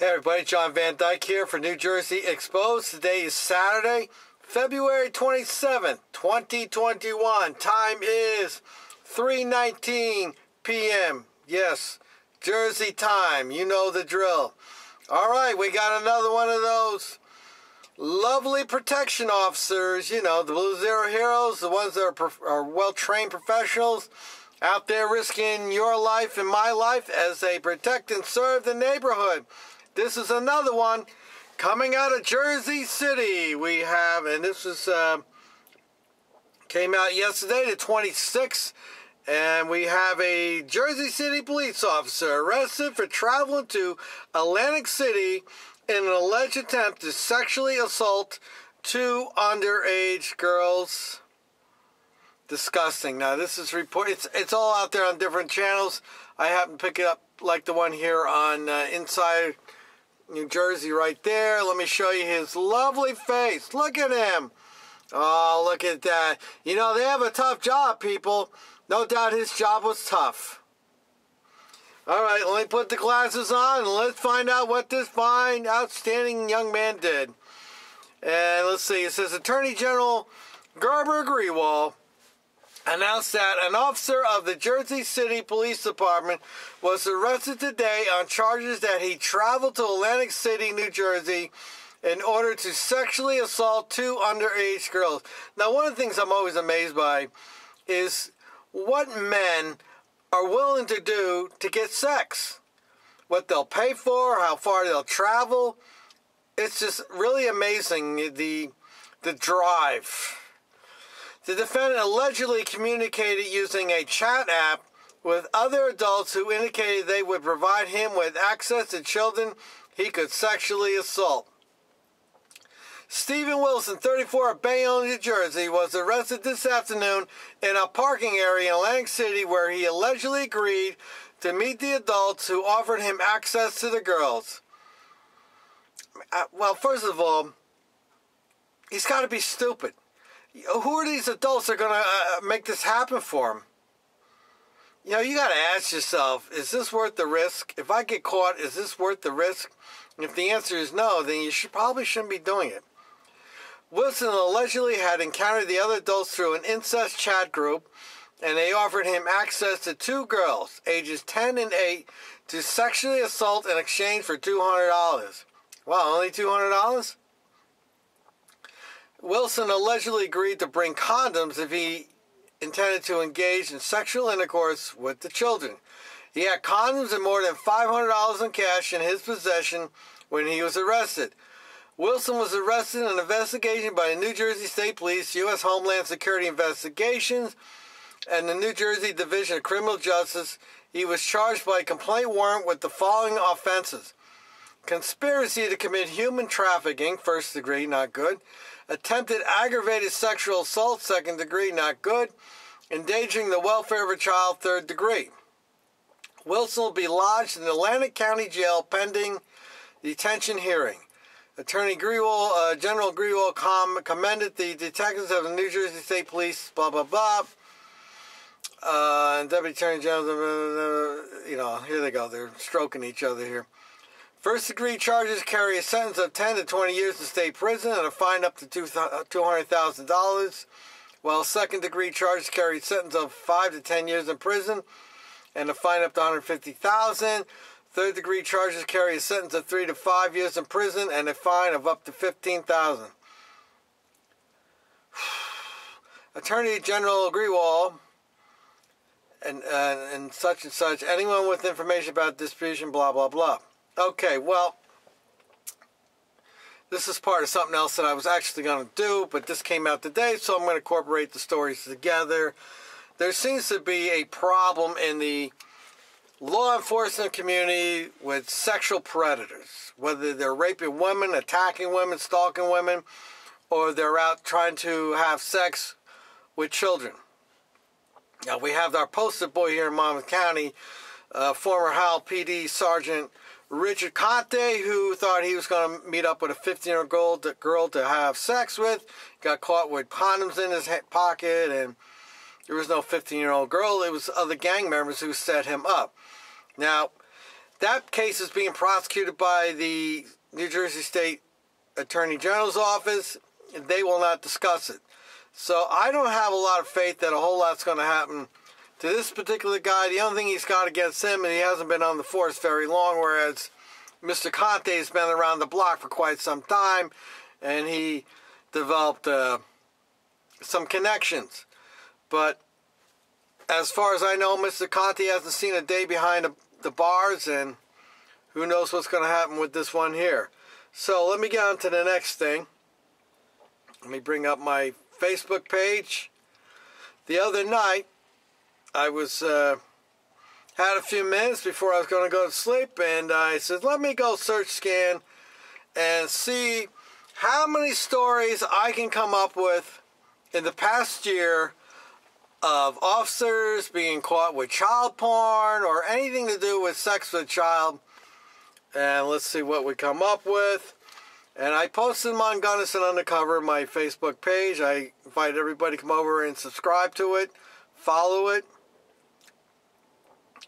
Hey everybody, John Van Dyke here for New Jersey Exposed. Today is Saturday, February 27th, 2021. Time is 3:19 p.m. Yes, Jersey time. You know the drill. All right, we got another one of those lovely protection officers. You know, the Blue Zero heroes, the ones that are well-trained professionals out there risking your life and my life as they protect and serve the neighborhood. This is another one coming out of Jersey City. We have, and this was came out yesterday, the 26th, and we have a Jersey City police officer arrested for traveling to Atlantic City in an alleged attempt to sexually assault two underage girls. Disgusting. Now, this is it's all out there on different channels. I happen to pick it up like the one here on Inside New Jersey right there. Let me show you his lovely face. Look at him. Oh, look at that. You know, they have a tough job, people. No doubt his job was tough. All right, let me put the glasses on and let's find out what this fine, outstanding young man did. And let's see. It says Attorney General Garber Grewal announced that an officer of the Jersey City Police Department was arrested today on charges that he traveled to Atlantic City, New Jersey, in order to sexually assault two underage girls. Now, one of the things I'm always amazed by is what men are willing to do to get sex. What they'll pay for, how far they'll travel. It's just really amazing, the drive. The defendant allegedly communicated using a chat app with other adults who indicated they would provide him with access to children he could sexually assault. Stephen Wilson, 34, of Bayonne, New Jersey, was arrested this afternoon in a parking area in Atlantic City where he allegedly agreed to meet the adults who offered him access to the girls. Well, first of all, he's got to be stupid. Who are these adults that are going to make this happen for him? You know, you got to ask yourself, is this worth the risk? If I get caught, is this worth the risk? And if the answer is no, then you probably shouldn't be doing it. Wilson allegedly had encountered the other adults through an incest chat group, and they offered him access to two girls, ages 10 and 8, to sexually assault in exchange for $200. Wow, only $200? Wilson allegedly agreed to bring condoms if he intended to engage in sexual intercourse with the children. He had condoms and more than $500 in cash in his possession when he was arrested. Wilson was arrested in an investigation by the New Jersey State Police, U.S. Homeland Security Investigations, and the New Jersey Division of Criminal Justice. He was charged by a complaint warrant with the following offenses: conspiracy to commit human trafficking, first degree, not good; attempted aggravated sexual assault, second degree, not good; endangering the welfare of a child, third degree. Wilson will be lodged in the Atlantic County Jail pending detention hearing. Attorney Grewal, General Grewal commended the detectives of the New Jersey State Police, blah, blah, blah. And Deputy Attorney General, you know, here they go. They're stroking each other here. First-degree charges carry a sentence of 10 to 20 years in state prison and a fine up to $200,000, while second-degree charges carry a sentence of 5 to 10 years in prison and a fine up to $150,000. Third-degree charges carry a sentence of 3 to 5 years in prison and a fine of up to $15,000. Attorney General Grewal and such, anyone with information about distribution, blah, blah, blah. Okay, well, this is part of something else that I was actually going to do, but this came out today, so I'm going to incorporate the stories together. There seems to be a problem in the law enforcement community with sexual predators, whether they're raping women, attacking women, stalking women, or they're out trying to have sex with children. Now, we have our poster boy here in Monmouth County, former Howell PD Sergeant Richard Conte, who thought he was going to meet up with a 15-year-old girl to have sex with, got caught with condoms in his pocket, and there was no 15-year-old girl. It was other gang members who set him up. Now, That case is being prosecuted by the New Jersey State Attorney General's office. They will not discuss it. So I don't have a lot of faith that a whole lot's going to happen to this particular guy. The only thing he's got against him, and he hasn't been on the force very long, whereas Mr. Conte has been around the block for quite some time, and he developed some connections. But as far as I know, Mr. Conte hasn't seen a day behind the bars, and who knows what's going to happen with this one here. So let me get on to the next thing. Let me bring up my Facebook page. The other night, I was had a few minutes before I was going to go to sleep, and I said, let me go search scan and see how many stories I can come up with in the past year of officers being caught with child porn or anything to do with sex with a child. And let's see what we come up with. And I posted them on Gunnison Undercover, my Facebook page. I invite everybody to come over and subscribe to it, follow it.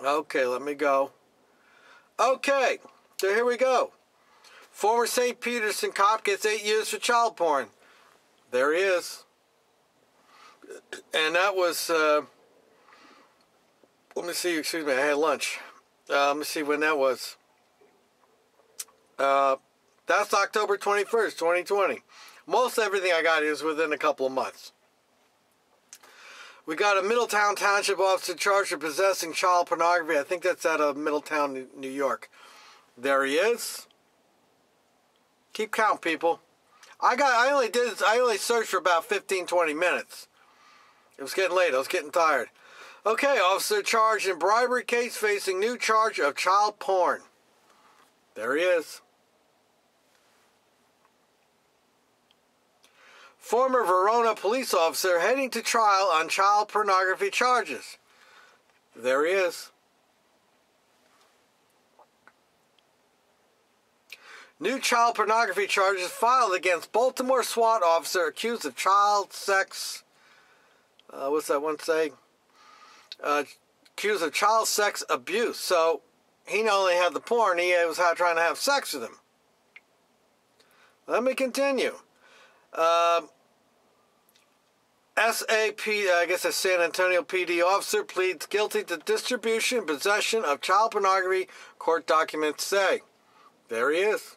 Okay, let me go. Okay, so here we go. Former St. Peterson cop gets 8 years for child porn. There he is. And that was, let me see, excuse me, I had lunch. Let me see when that was. That's October 21st, 2020. Most everything I got is within a couple of months. We got a Middletown Township officer charged with possessing child pornography. I think that's out of Middletown, New York. There he is. Keep count, people. I only searched for about 15, 20 minutes. It was getting late. I was getting tired. Okay, officer charged in bribery case facing new charge of child porn. There he is. Former Verona police officer heading to trial on child pornography charges. There he is. New child pornography charges filed against Baltimore SWAT officer accused of child sex. What's that one say? Accused of child sex abuse. So he not only had the porn, he was trying to have sex with him. Let me continue. SAP, I guess a San Antonio PD officer, pleads guilty to distribution and possession of child pornography, court documents say. There he is.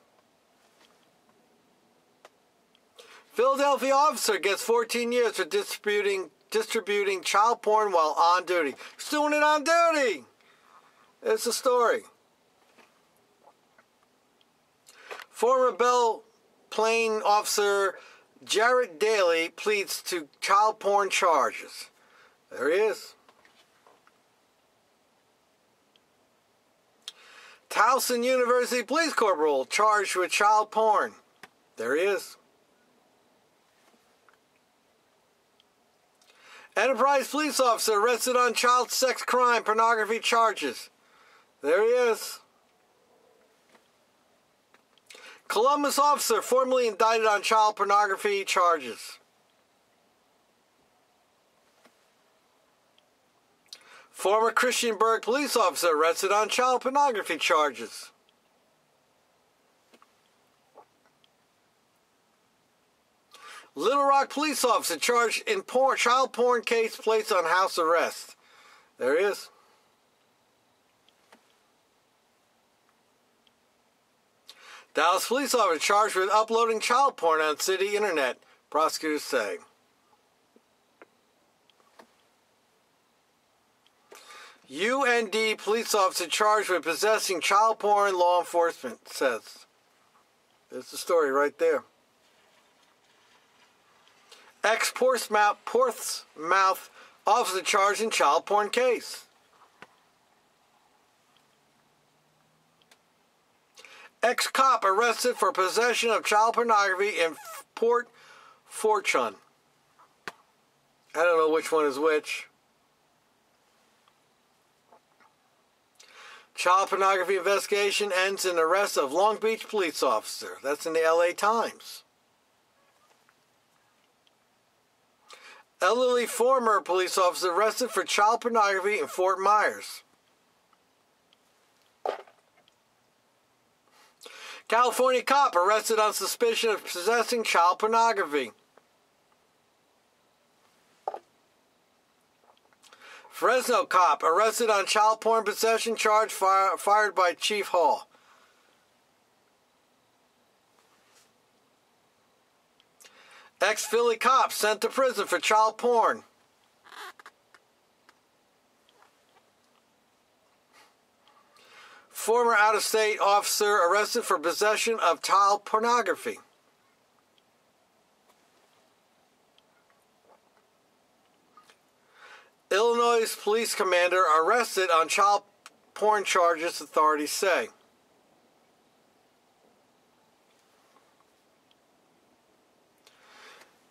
Philadelphia officer gets 14 years for distributing child porn while on duty. He's doing it on duty. It's a story. Former Belle Plaine officer Jarrett Daly pleads to child porn charges. There he is. Towson University Police Corporal charged with child porn. There he is. Enterprise police officer arrested on child sex crime pornography charges. There he is. Columbus officer formally indicted on child pornography charges. Former Christiansburg police officer arrested on child pornography charges. Little Rock police officer charged in child porn case placed on house arrest. There he is. Dallas police officer charged with uploading child porn on city internet, prosecutors say. UND police officer charged with possessing child porn, law enforcement says. There's the story right there. Portsmouth officer charged in child porn case. Ex-cop arrested for possession of child pornography in Port Fortune. I don't know which one is which. Child pornography investigation ends in arrest of Long Beach police officer. That's in the LA Times. Elderly former police officer arrested for child pornography in Fort Myers. California cop arrested on suspicion of possessing child pornography. Fresno cop arrested on child porn possession charge fired by Chief Hall. Ex-Philly cop sent to prison for child porn. Former out-of-state officer arrested for possession of child pornography. Illinois police commander arrested on child porn charges, authorities say.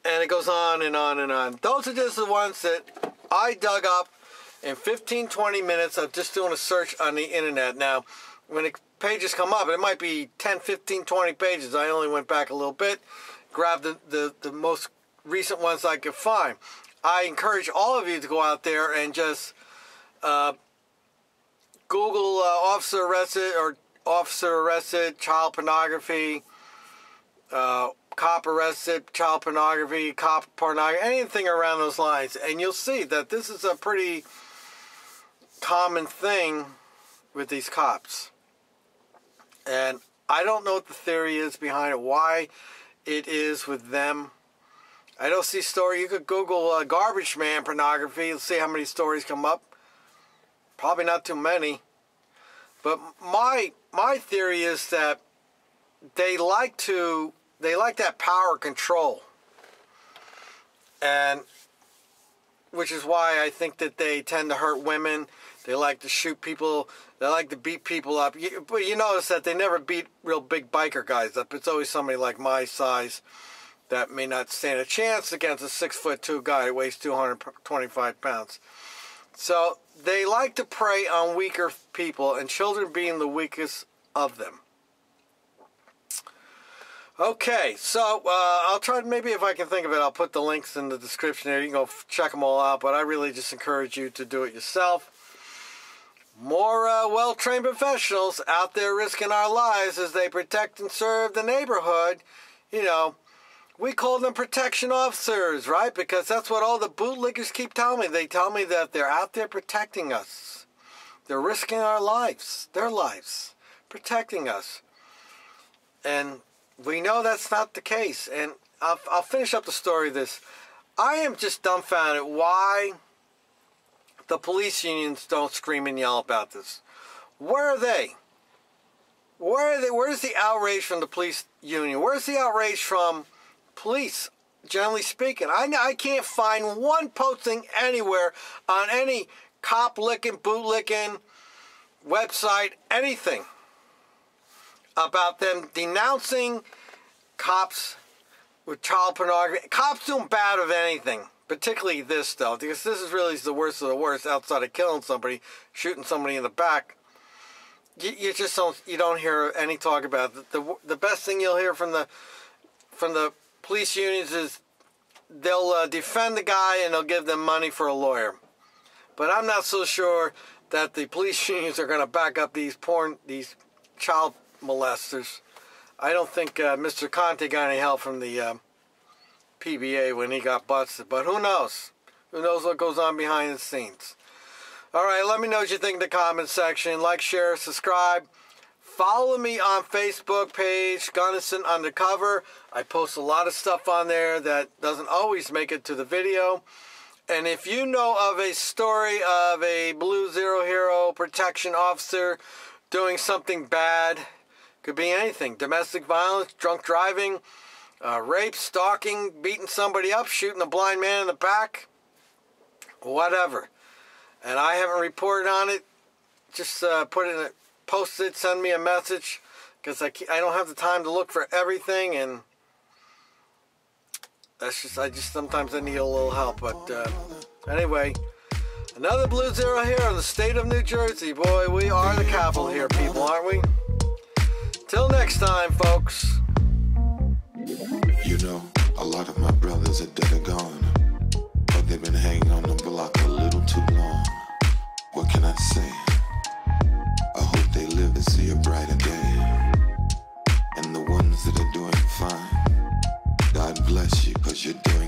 And it goes on and on and on. Those are just the ones that I dug up in 15, 20 minutes of just doing a search on the internet. Now, when the pages come up, it might be 10, 15, 20 pages. I only went back a little bit, grabbed the most recent ones I could find. I encourage all of you to go out there and just Google officer arrested child pornography, cop arrested child pornography, cop pornography, anything around those lines, and you'll see that this is a pretty common thing with these cops. And I don't know what the theory is behind it, why it is with them. I don't see story. You could Google garbage man pornography and see how many stories come up. Probably not too many. But my theory is that they like that power control. And which is why I think that they tend to hurt women. They like to shoot people. They like to beat people up. But you notice that they never beat real big biker guys up. It's always somebody like my size that may not stand a chance against a 6'2" guy who weighs 225 pounds. So they like to prey on weaker people, and children being the weakest of them. Okay, so I'll try, maybe if I can think of it, I'll put the links in the description there. You can go check them all out, but I really just encourage you to do it yourself. More well-trained professionals out there risking our lives as they protect and serve the neighborhood. You know, we call them protection officers, right? Because that's what all the bootlickers keep telling me. They tell me that they're out there protecting us. They're risking our lives, their lives, protecting us. And we know that's not the case. And I'll finish up the story of this. I am just dumbfounded why the police unions don't scream and yell about this. Where are they? Where are they? Where's the outrage from the police union? Where's the outrage from police, generally speaking? I can't find one posting anywhere on any cop-licking, boot-licking website, anything about them denouncing cops with child pornography. Cops doing bad of anything, particularly this, though, because this is really the worst of the worst outside of killing somebody, shooting somebody in the back. You just don't hear any talk about it. The best thing you'll hear from the police unions is they'll defend the guy and they'll give them money for a lawyer. But I'm not so sure that the police unions are going to back up these child molesters. I don't think Mr. Conte got any help from the PBA when he got busted. But who knows? Who knows what goes on behind the scenes? All right, let me know what you think in the comments section. Like, share, subscribe. Follow me on Facebook page, Gunnison Undercover. I post a lot of stuff on there that doesn't always make it to the video. And if you know of a story of a Blue Zero Hero protection officer doing something bad, could be anything. Domestic violence, drunk driving, rape, stalking, beating somebody up, shooting a blind man in the back, whatever. And I haven't reported on it. Just post it, send me a message, because I don't have the time to look for everything, and I just sometimes I need a little help. But anyway, another Blue Zero here in the state of New Jersey. Boy, we are the capital here, people, aren't we? Till next time, folks. You know, a lot of my brothers are dead or gone, but they've been hanging on the block a little too long. What can I say? I hope they live to see a brighter day. bless you, cause you're dirty.